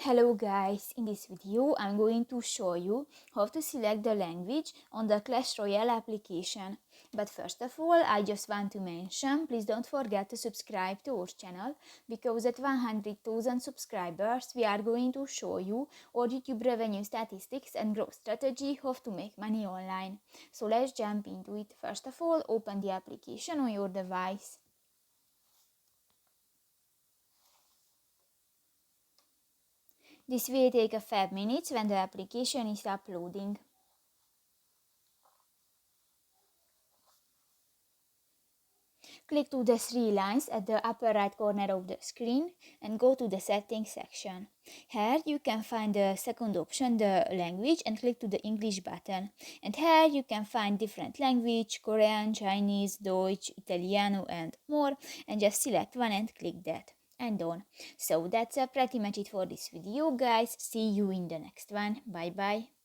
Hello guys, in this video I'm going to show you how to select the language on the Clash Royale application. But first of all, I just want to mention, please don't forget to subscribe to our channel, because at 100,000 subscribers we are going to show you our YouTube revenue statistics and growth strategy how to make money online. So let's jump into it. First of all, open the application on your device. This will take a 5 minutes when the application is uploading. Click to the three lines at the upper right corner of the screen and go to the settings section. Here you can find the second option, the language, and click to the English button. And here you can find different language, Korean, Chinese, Deutsch, Italiano and more, and just select one and click that. And done. So that's pretty much it for this video guys. See you in the next one. Bye bye.